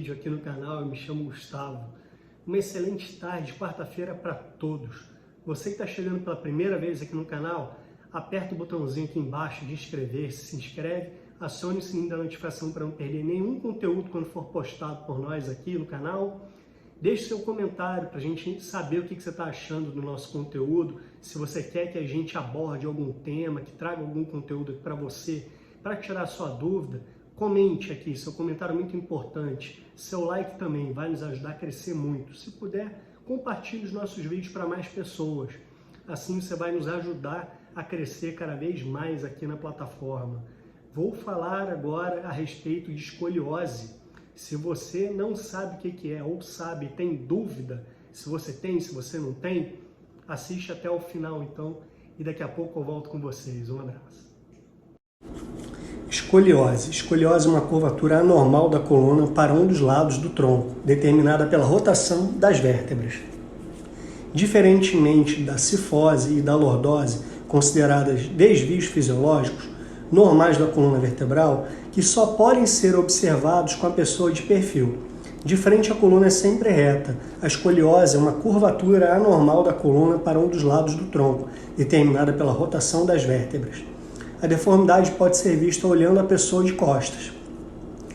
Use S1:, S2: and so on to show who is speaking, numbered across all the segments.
S1: vídeo aqui no canal. Eu me chamo Gustavo. Uma excelente tarde de quarta-feira para todos. Você que está chegando pela primeira vez aqui no canal, aperta o botãozinho aqui embaixo de inscrever-se, se inscreve, acione o sininho da notificação para não perder nenhum conteúdo quando for postado por nós aqui no canal. Deixe seu comentário para a gente saber o que você está achando do nosso conteúdo, se você quer que a gente aborde algum tema, que traga algum conteúdo para você, para tirar sua dúvida. Comente aqui, seu comentário é muito importante. Seu like também vai nos ajudar a crescer muito. Se puder, compartilhe os nossos vídeos para mais pessoas. Assim você vai nos ajudar a crescer cada vez mais aqui na plataforma. Vou falar agora a respeito de escoliose. Se você não sabe o que é, ou sabe, tem dúvida, se você tem, se você não tem, assiste até o final então, e daqui a pouco eu volto com vocês. Um abraço. Escoliose. Escoliose é uma curvatura anormal da coluna para um dos lados do tronco, determinada pela rotação das vértebras. Diferentemente da cifose e da lordose, consideradas desvios fisiológicos, normais da coluna vertebral, que só podem ser observados com a pessoa de perfil. De frente, a coluna é sempre reta. A escoliose é uma curvatura anormal da coluna para um dos lados do tronco, determinada pela rotação das vértebras. A deformidade pode ser vista olhando a pessoa de costas.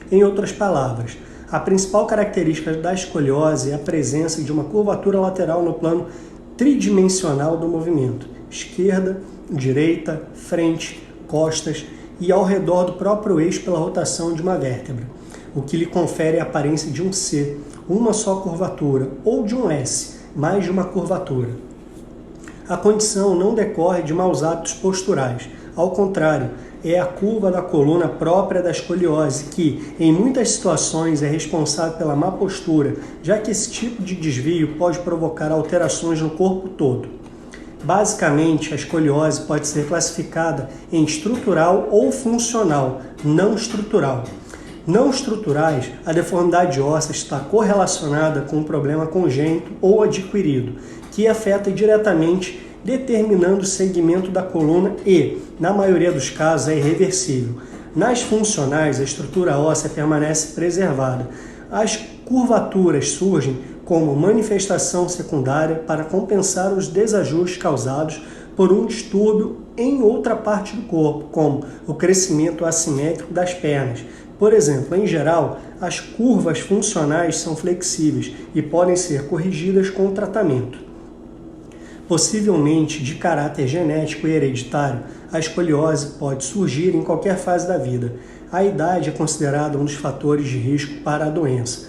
S1: Em outras palavras, a principal característica da escoliose é a presença de uma curvatura lateral no plano tridimensional do movimento: esquerda, direita, frente, costas e ao redor do próprio eixo pela rotação de uma vértebra, o que lhe confere a aparência de um C, uma só curvatura, ou de um S, mais de uma curvatura. A condição não decorre de maus hábitos posturais. Ao contrário, é a curva da coluna própria da escoliose que, em muitas situações, é responsável pela má postura, já que esse tipo de desvio pode provocar alterações no corpo todo. Basicamente, a escoliose pode ser classificada em estrutural ou funcional, não estrutural. Não estruturais, a deformidade óssea está correlacionada com um problema congênito ou adquirido, que afeta diretamente, determinando o segmento da coluna e, na maioria dos casos, é irreversível. Nas funcionais, a estrutura óssea permanece preservada. As curvaturas surgem como manifestação secundária para compensar os desajustes causados por um distúrbio em outra parte do corpo, como o crescimento assimétrico das pernas. Por exemplo, em geral, as curvas funcionais são flexíveis e podem ser corrigidas com o tratamento. Possivelmente de caráter genético e hereditário, a escoliose pode surgir em qualquer fase da vida. A idade é considerada um dos fatores de risco para a doença.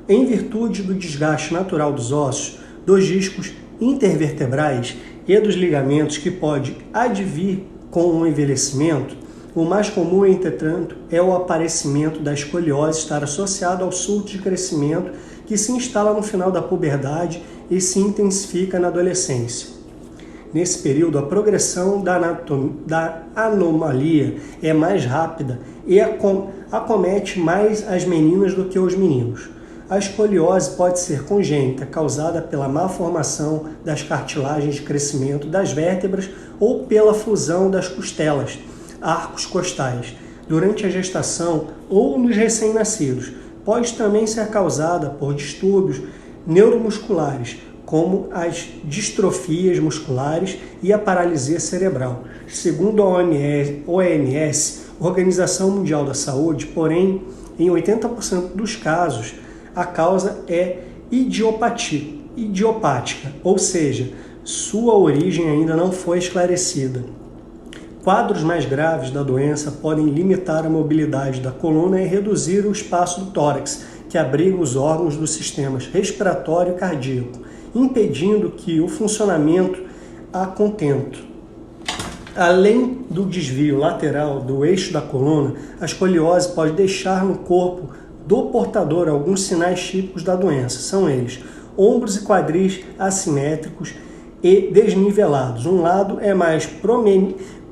S1: Em virtude do desgaste natural dos ossos, dos discos intervertebrais e dos ligamentos que pode advir com o envelhecimento, o mais comum, entretanto, é o aparecimento da escoliose estar associado ao surto de crescimento que se instala no final da puberdade e se intensifica na adolescência. Nesse período, a progressão da anomalia é mais rápida e acomete mais as meninas do que os meninos. A escoliose pode ser congênita, causada pela má formação das cartilagens de crescimento das vértebras ou pela fusão das costelas, arcos costais, durante a gestação ou nos recém-nascidos. Pode também ser causada por distúrbios neuromusculares, como as distrofias musculares e a paralisia cerebral. Segundo a OMS, Organização Mundial da Saúde, porém, em 80% dos casos, a causa é idiopática, ou seja, sua origem ainda não foi esclarecida. Quadros mais graves da doença podem limitar a mobilidade da coluna e reduzir o espaço do tórax, que abriga os órgãos dos sistemas respiratório e cardíaco, impedindo que o funcionamento a contento. Além do desvio lateral do eixo da coluna, a escoliose pode deixar no corpo do portador alguns sinais típicos da doença. São eles: ombros e quadris assimétricos e desnivelados. Um lado é mais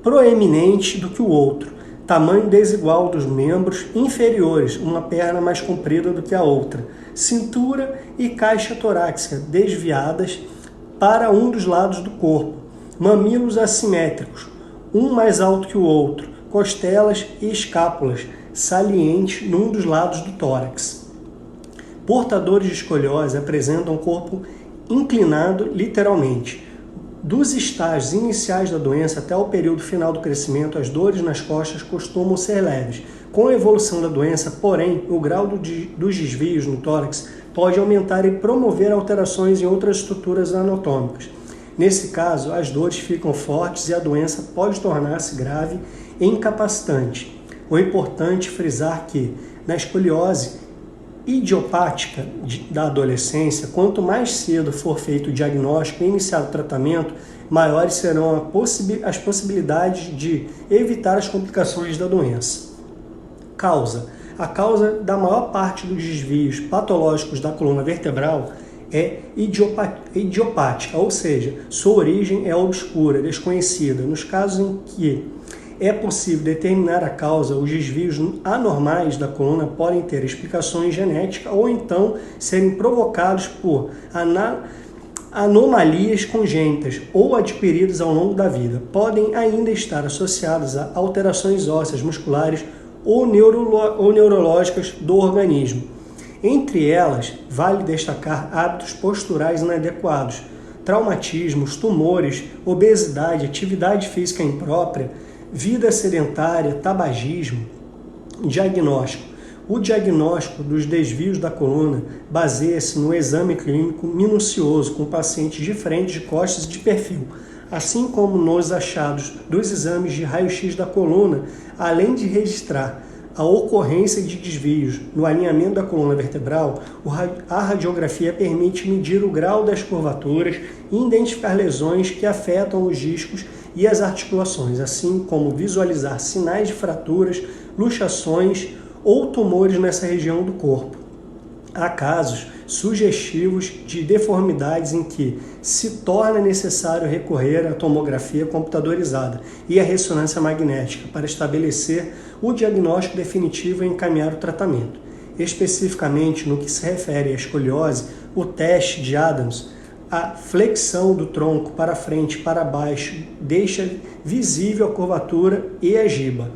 S1: proeminente do que o outro. Tamanho desigual dos membros inferiores, uma perna mais comprida do que a outra. Cintura e caixa torácica desviadas para um dos lados do corpo. Mamilos assimétricos, um mais alto que o outro. Costelas e escápulas salientes num dos lados do tórax. Portadores de escoliose apresentam o corpo inclinado literalmente. Dos estágios iniciais da doença até o período final do crescimento, as dores nas costas costumam ser leves. Com a evolução da doença, porém, o grau dos desvios no tórax pode aumentar e promover alterações em outras estruturas anatômicas. Nesse caso, as dores ficam fortes e a doença pode tornar-se grave e incapacitante. O importante é frisar que, na escoliose idiopática da adolescência, quanto mais cedo for feito o diagnóstico e iniciado o tratamento, maiores serão as possibilidades de evitar as complicações da doença. Causa. A causa da maior parte dos desvios patológicos da coluna vertebral é idiopática, ou seja, sua origem é obscura, desconhecida. Nos casos em que é possível determinar a causa, os desvios anormais da coluna podem ter explicações genéticas ou então serem provocados por anomalias congênitas ou adquiridas ao longo da vida. Podem ainda estar associadas a alterações ósseas, musculares ou neurológicas do organismo. Entre elas, vale destacar hábitos posturais inadequados, traumatismos, tumores, obesidade, atividade física imprópria, vida sedentária, tabagismo. Diagnóstico. O diagnóstico dos desvios da coluna baseia-se no exame clínico minucioso com pacientes de frente, de costas e de perfil, assim como nos achados dos exames de raio-x da coluna, além de registrar a ocorrência de desvios no alinhamento da coluna vertebral. A radiografia permite medir o grau das curvaturas e identificar lesões que afetam os discos e as articulações, assim como visualizar sinais de fraturas, luxações ou tumores nessa região do corpo. Há casos sugestivos de deformidades em que se torna necessário recorrer à tomografia computadorizada e à ressonância magnética para estabelecer o diagnóstico definitivo e encaminhar o tratamento. Especificamente no que se refere à escoliose, o teste de Adams, a flexão do tronco para frente e para baixo deixa visível a curvatura e a giba.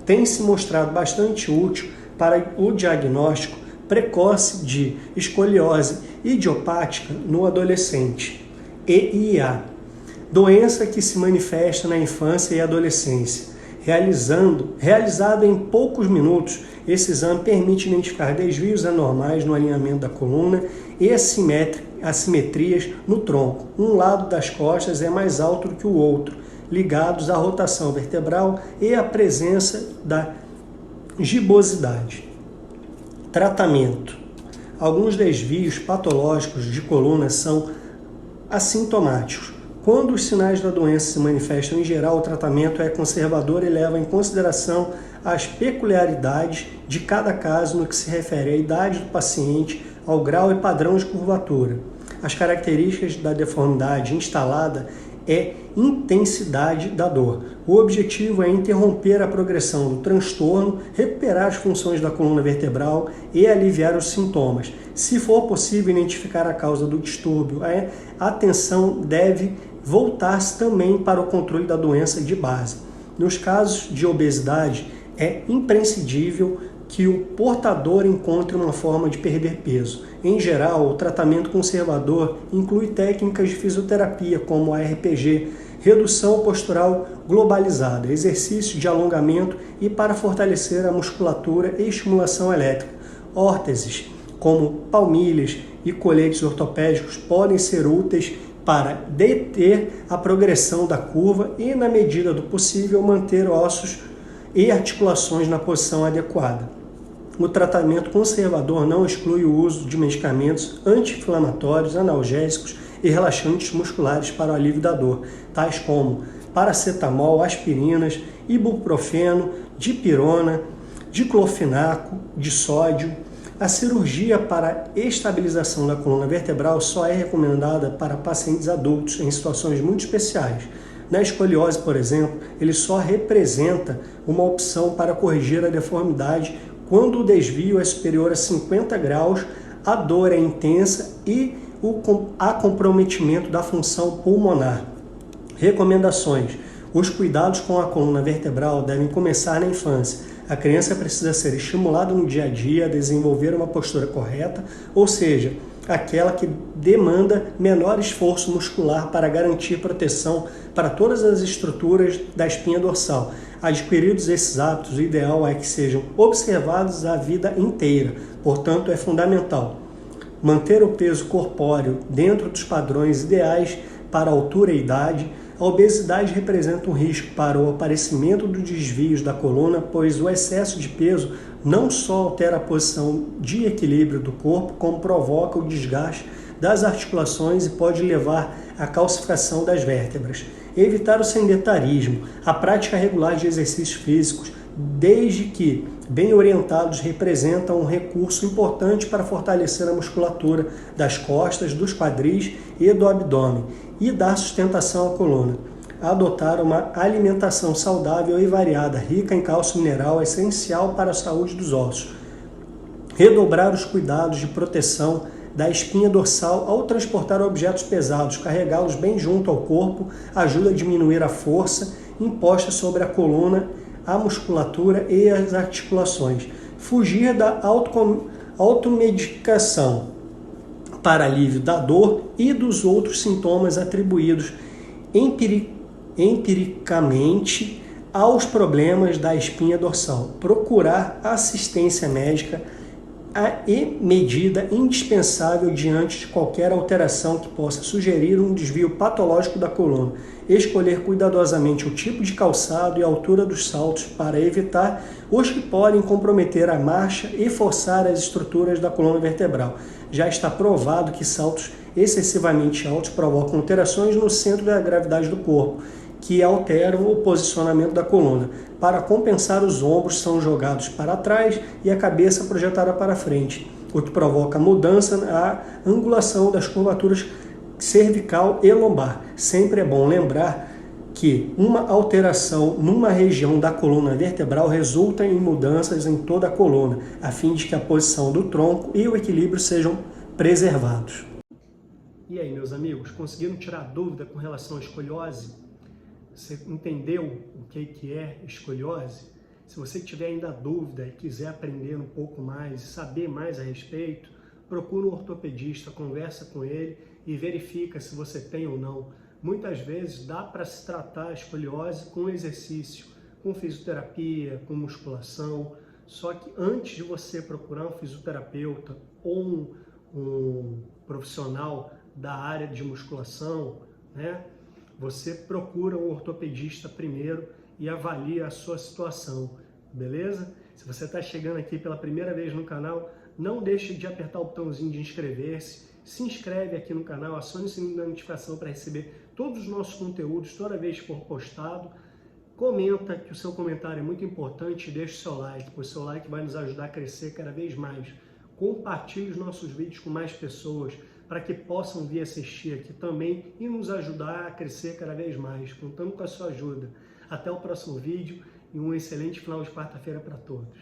S1: Tem se mostrado bastante útil para o diagnóstico precoce de escoliose idiopática no adolescente, EIA, doença que se manifesta na infância e adolescência. Realizado em poucos minutos, esse exame permite identificar desvios anormais no alinhamento da coluna e assimetrias no tronco. Um lado das costas é mais alto do que o outro, ligados à rotação vertebral e à presença da gibosidade. Tratamento. Alguns desvios patológicos de coluna são assintomáticos. Quando os sinais da doença se manifestam, em geral, o tratamento é conservador e leva em consideração as peculiaridades de cada caso no que se refere à idade do paciente, ao grau e padrão de curvatura. As características da deformidade instalada é intensidade da dor. O objetivo é interromper a progressão do transtorno, recuperar as funções da coluna vertebral e aliviar os sintomas. Se for possível identificar a causa do distúrbio, a atenção deve voltar-se também para o controle da doença de base. Nos casos de obesidade, é imprescindível que o portador encontre uma forma de perder peso. Em geral, o tratamento conservador inclui técnicas de fisioterapia, como a RPG, redução postural globalizada, exercícios de alongamento e para fortalecer a musculatura e estimulação elétrica. Órteses, como palmilhas e coletes ortopédicos, podem ser úteis para deter a progressão da curva e, na medida do possível, manter ossos e articulações na posição adequada. O tratamento conservador não exclui o uso de medicamentos anti-inflamatórios, analgésicos e relaxantes musculares para o alívio da dor, tais como paracetamol, aspirinas, ibuprofeno, dipirona, diclofenaco de sódio. A cirurgia para estabilização da coluna vertebral só é recomendada para pacientes adultos em situações muito especiais. Na escoliose, por exemplo, ele só representa uma opção para corrigir a deformidade quando o desvio é superior a 50 graus, a dor é intensa e há comprometimento da função pulmonar. Recomendações. Os cuidados com a coluna vertebral devem começar na infância. A criança precisa ser estimulada no dia a dia a desenvolver uma postura correta, ou seja, aquela que demanda menor esforço muscular para garantir proteção para todas as estruturas da espinha dorsal. Adquiridos esses hábitos, o ideal é que sejam observados a vida inteira, portanto é fundamental manter o peso corpóreo dentro dos padrões ideais para a altura e idade. A obesidade representa um risco para o aparecimento dos desvios da coluna, pois o excesso de peso não só altera a posição de equilíbrio do corpo, como provoca o desgaste das articulações e pode levar à calcificação das vértebras. Evitar o sedentarismo. A prática regular de exercícios físicos, desde que bem orientados, representam um recurso importante para fortalecer a musculatura das costas, dos quadris e do abdômen e dar sustentação à coluna. Adotar uma alimentação saudável e variada, rica em cálcio mineral, é essencial para a saúde dos ossos. Redobrar os cuidados de proteção da espinha dorsal ao transportar objetos pesados, carregá-los bem junto ao corpo, ajuda a diminuir a força imposta sobre a coluna, a musculatura e as articulações. Fugir da automedicação para alívio da dor e dos outros sintomas atribuídos empiricamente aos problemas da espinha dorsal. Procurar assistência médica é medida indispensável diante de qualquer alteração que possa sugerir um desvio patológico da coluna. Escolher cuidadosamente o tipo de calçado e a altura dos saltos para evitar os que podem comprometer a marcha e forçar as estruturas da coluna vertebral. Já está provado que saltos excessivamente altos provocam alterações no centro da gravidade do corpo, que alteram o posicionamento da coluna. Para compensar, os ombros são jogados para trás e a cabeça projetada para frente, o que provoca mudança na angulação das curvaturas cervical e lombar. Sempre é bom lembrar que uma alteração numa região da coluna vertebral resulta em mudanças em toda a coluna, a fim de que a posição do tronco e o equilíbrio sejam preservados. E aí, meus amigos, conseguiram tirar dúvida com relação à escoliose? Você entendeu o que é escoliose? Se você tiver ainda dúvida e quiser aprender um pouco mais, saber mais a respeito, procura um ortopedista, conversa com ele e verifica se você tem ou não. Muitas vezes dá para se tratar a escoliose com exercício, com fisioterapia, com musculação. Só que antes de você procurar um fisioterapeuta ou um profissional da área de musculação, né, você procura um ortopedista primeiro e avalia a sua situação, beleza? Se você está chegando aqui pela primeira vez no canal, não deixe de apertar o botãozinho de inscrever-se, se inscreve aqui no canal, acione o sininho da notificação para receber todos os nossos conteúdos toda vez que for postado. Comenta, que o seu comentário é muito importante, e deixe o seu like, pois o seu like vai nos ajudar a crescer cada vez mais. Compartilhe os nossos vídeos com mais pessoas, para que possam vir assistir aqui também e nos ajudar a crescer cada vez mais. Contamos com a sua ajuda. Até o próximo vídeo e um excelente final de quarta-feira para todos.